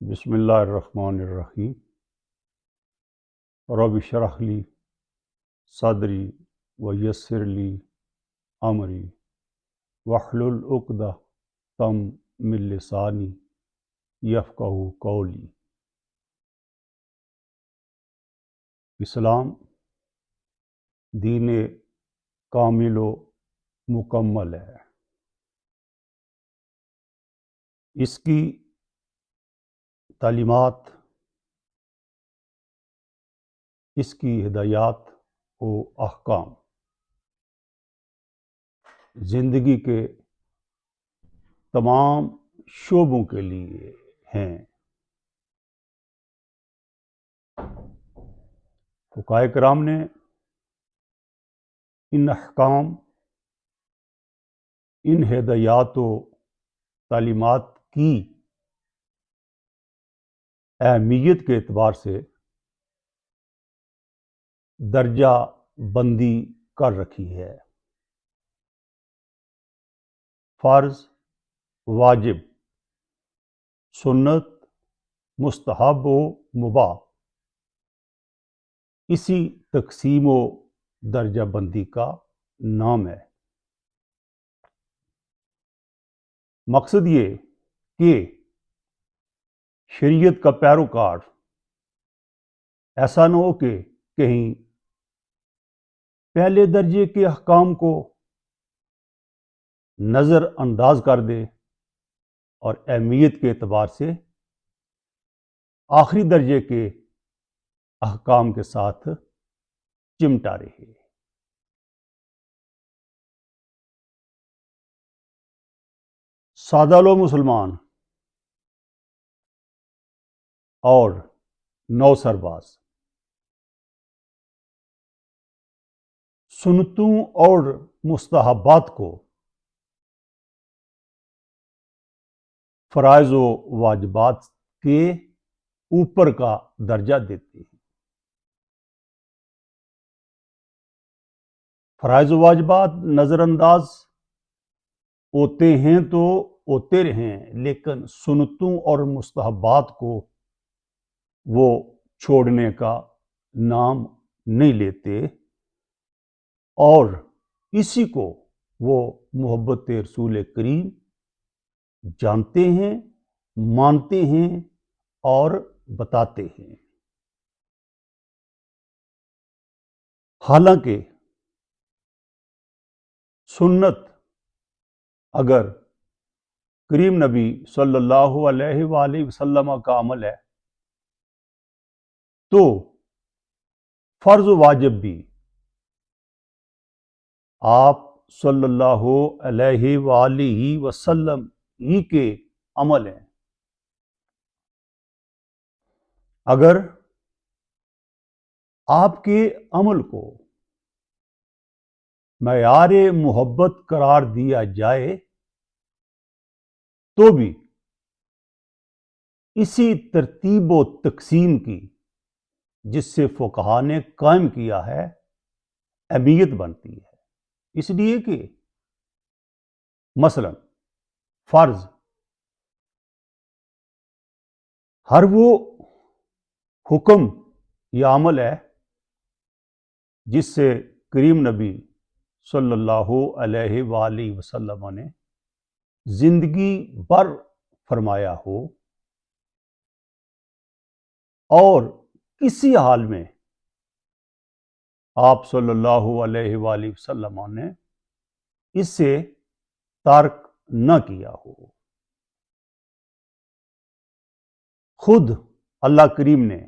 بسم اللہ الرحمن الرحیم۔ رب اشرح لی صدری ویسر لی امری واحلل عقدہ من لسانی یفقہوا قولی۔ اسلام دین کامل و مکمل ہے۔ اس کی تعلیمات، اس کی ہدایات و احکام زندگی کے تمام شعبوں کے لیے ہیں۔ فقہائے کرام نے ان احکام، ان ہدایات و تعلیمات کی اہمیت کے اعتبار سے درجہ بندی کر رکھی ہے۔ فرض، واجب، سنت، مستحب و مباح، اسی تقسیم و درجہ بندی کا نام ہے۔ مقصد یہ کہ شریعت کا پیروکار ایسا نہ ہو کہ کہیں پہلے درجے کے احکام کو نظر انداز کر دے اور اہمیت کے اعتبار سے آخری درجے کے احکام کے ساتھ چمٹا رہے۔ سادہ لو مسلمان اور نو سرباز سنتوں اور مستحبات کو فرائض و واجبات کے اوپر کا درجہ دیتے ہیں۔ فرائض و واجبات نظر انداز ہوتے ہیں تو ہوتے رہیں، لیکن سنتوں اور مستحبات کو وہ چھوڑنے کا نام نہیں لیتے، اور اسی کو وہ محبت رسول کریم جانتے ہیں، مانتے ہیں اور بتاتے ہیں۔ حالانکہ سنت اگر کریم نبی صلی اللہ علیہ وآلہ وسلم کا عمل ہے تو فرض و واجب بھی آپ صلی اللہ علیہ وآلہ وسلم ہی کے عمل ہیں۔ اگر آپ کے عمل کو معیار محبت قرار دیا جائے تو بھی اسی ترتیب و تقسیم کی جس سے فقہا نے قائم کیا ہے اہمیت بنتی ہے۔ اس لیے کہ مثلا فرض ہر وہ حکم یا عمل ہے جس سے کریم نبی صلی اللہ علیہ وآلہ وسلم نے زندگی بھر فرمایا ہو، اور کسی حال میں آپ صلی اللہ علیہ وآلہ وسلم نے اس سے ترک نہ کیا ہو۔ خود اللہ کریم نے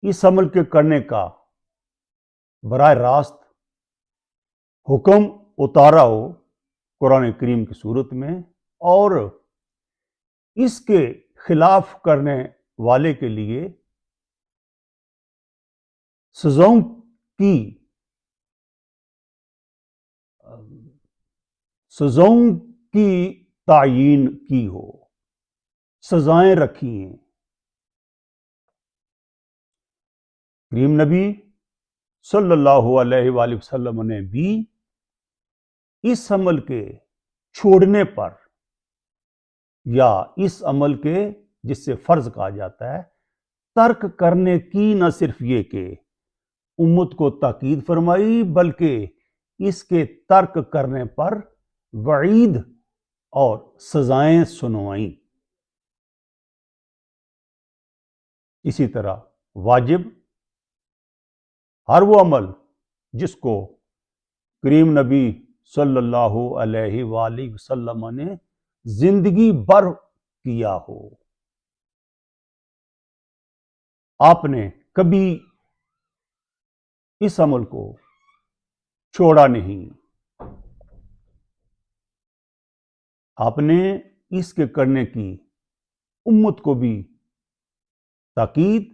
اس عمل کے کرنے کا براہ راست حکم اتارا ہو قرآن کریم کی صورت میں، اور اس کے خلاف کرنے والے کے لیے سزاؤں کی تعیین کی ہو، سزائیں رکھی ہیں۔ کریم نبی صلی اللہ علیہ وآلہ وسلم نے بھی اس عمل کے چھوڑنے پر یا اس عمل کے جس سے فرض کہا جاتا ہے، ترک کرنے کی نہ صرف یہ کہ امت کو تاکید فرمائی بلکہ اس کے ترک کرنے پر وعید اور سزائیں سنوائیں۔ اسی طرح واجب ہر وہ عمل جس کو کریم نبی صلی اللہ علیہ وآلہ وسلم نے زندگی بھر کیا ہو، آپ نے کبھی اس عمل کو چھوڑا نہیں، آپ نے اس کے کرنے کی امت کو بھی تاکید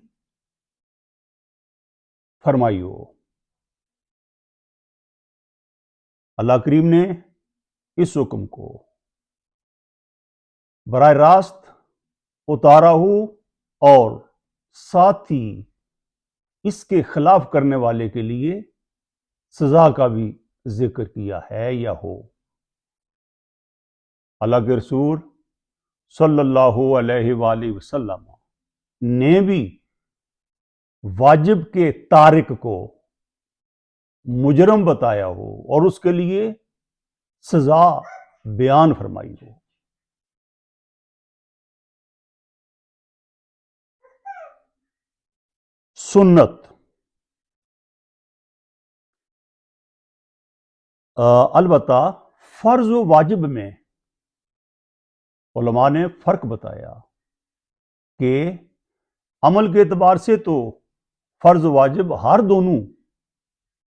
فرمائی ہو۔ اللہ کریم نے اس حکم کو براہ راست اتارا ہو اور ساتھ ہی اس کے خلاف کرنے والے کے لیے سزا کا بھی ذکر کیا ہے یا ہو۔ اللہ کے رسول صلی اللہ علیہ وآلہ وسلم نے بھی واجب کے تارک کو مجرم بتایا ہو اور اس کے لیے سزا بیان فرمائی ہو۔ سنت البتہ فرض و واجب میں علماء نے فرق بتایا کہ عمل کے اعتبار سے تو فرض و واجب ہر دونوں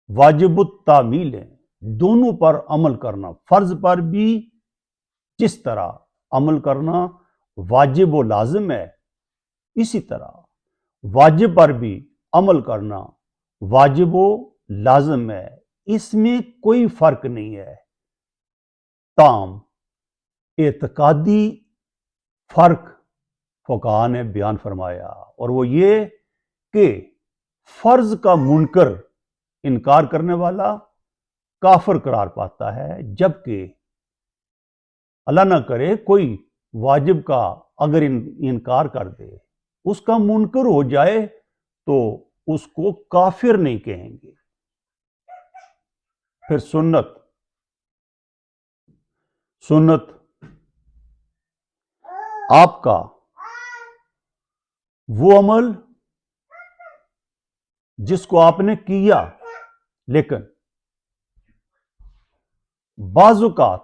واجب التعمیل ہیں، دونوں پر عمل کرنا، فرض پر بھی جس طرح عمل کرنا واجب و لازم ہے، اسی طرح واجب پر بھی عمل کرنا واجب و لازم ہے، اس میں کوئی فرق نہیں ہے۔ تاہم اعتقادی فرق فقہاء نے بیان فرمایا، اور وہ یہ کہ فرض کا منکر انکار کرنے والا کافر قرار پاتا ہے، جبکہ اللہ نہ کرے کوئی واجب کا اگر انکار کر دے، اس کا منکر ہو جائے تو اس کو کافر نہیں کہیں گے۔ پھر سنت آپ کا وہ عمل جس کو آپ نے کیا لیکن بعض اوقات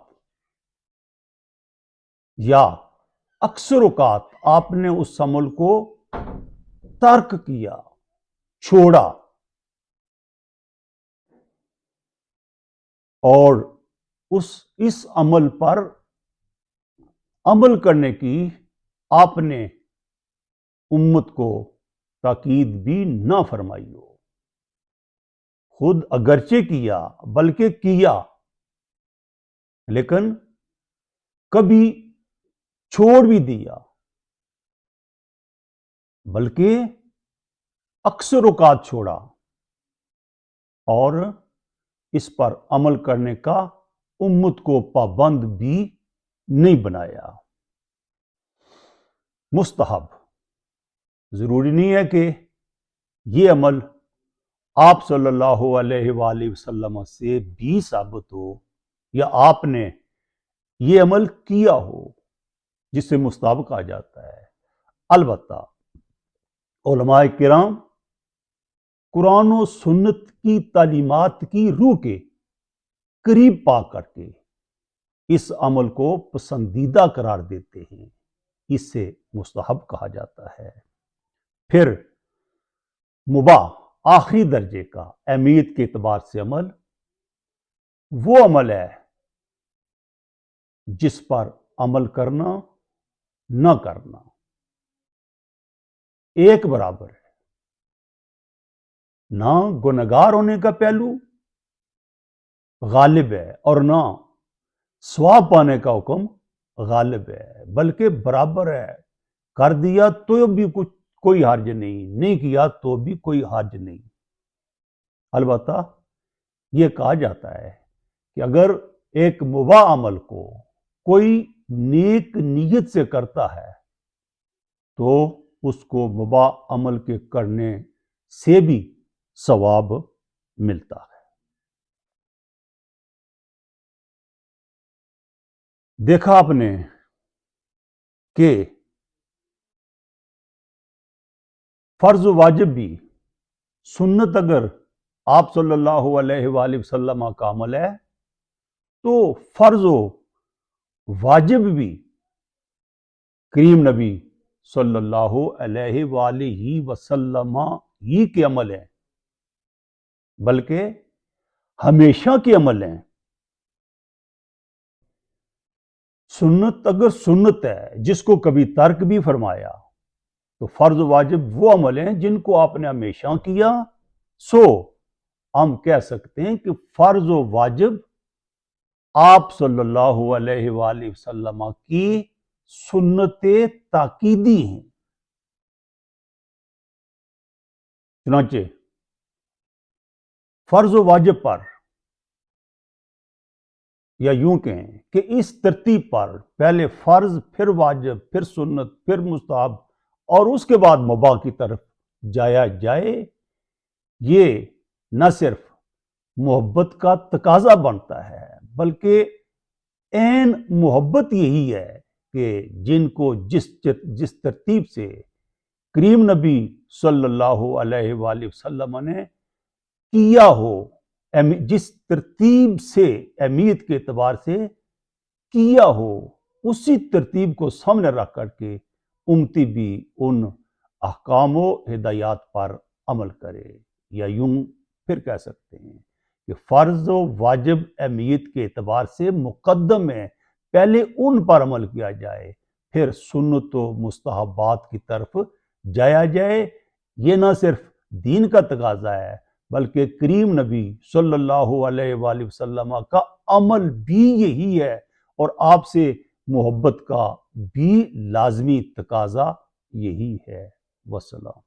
یا اکثر اوقات آپ نے اس عمل کو ترک کیا، چھوڑا، اور اس عمل پر عمل کرنے کی آپ نے امت کو تاکید بھی نہ فرمائی ہو، خود اگرچہ کیا بلکہ کیا لیکن کبھی چھوڑ بھی دیا، بلکہ اکثر اوقات چھوڑا اور اس پر عمل کرنے کا امت کو پابند بھی نہیں بنایا۔ مستحب، ضروری نہیں ہے کہ یہ عمل آپ صلی اللہ علیہ وآلہ وسلم سے بھی ثابت ہو یا آپ نے یہ عمل کیا ہو جس سے مستحب کہا جاتا ہے۔ البتہ علماء کرام قرآن و سنت کی تعلیمات کی روح کے قریب پا کر کے اس عمل کو پسندیدہ قرار دیتے ہیں، اس سے مستحب کہا جاتا ہے۔ پھر مباح، آخری درجے کا اہمیت کے اعتبار سے عمل وہ عمل ہے جس پر عمل کرنا نہ کرنا ایک برابر ہے، نہ گنہگار ہونے کا پہلو غالب ہے اور نہ ثواب پانے کا حکم غالب ہے، بلکہ برابر ہے، کر دیا تو بھی کوئی حرج نہیں کیا تو بھی کوئی حرج نہیں۔ البتہ یہ کہا جاتا ہے کہ اگر ایک مباح عمل کو کوئی نیک نیت سے کرتا ہے تو اس کو مباح عمل کے کرنے سے بھی ثواب ملتا ہے۔ دیکھا آپ نے کہ فرض و واجب بھی، سنت اگر آپ صلی اللہ علیہ وآلہ وسلم کا عمل ہے تو فرض و واجب بھی کریم نبی صلی اللہ علیہ وآلہ وسلم ہی کے عمل ہیں، بلکہ ہمیشہ کے عمل ہیں۔ سنت اگر سنت ہے جس کو کبھی ترک بھی فرمایا، تو فرض و واجب وہ عمل ہیں جن کو آپ نے ہمیشہ کیا، سو ہم کہہ سکتے ہیں کہ فرض و واجب آپ صلی اللہ علیہ وآلہ وسلم کی سنت تاکیدی ہیں۔ چنانچہ فرض و واجب پر، یا یوں کہیں کہ اس ترتیب پر پہلے فرض، پھر واجب، پھر سنت، پھر مستحب اور اس کے بعد مباح کی طرف جایا جائے، یہ نہ صرف محبت کا تقاضا بنتا ہے بلکہ عین محبت یہی ہے کہ جن کو جس ترتیب سے کریم نبی صلی اللہ علیہ وآلہ وسلم نے کیا ہو، جس ترتیب سے اہمیت کے اعتبار سے کیا ہو، اسی ترتیب کو سامنے رکھ کر کے امتی بھی ان احکام و ہدایات پر عمل کرے، یا یوں پھر کہہ سکتے ہیں کہ فرض و واجب اہمیت کے اعتبار سے مقدم ہے، پہلے ان پر عمل کیا جائے، پھر سنت و مستحبات کی طرف جایا جائے۔ یہ نہ صرف دین کا تقاضا ہے بلکہ کریم نبی صلی اللہ علیہ وآلہ وسلم کا عمل بھی یہی ہے، اور آپ سے محبت کا بھی لازمی تقاضا یہی ہے۔ والسلام۔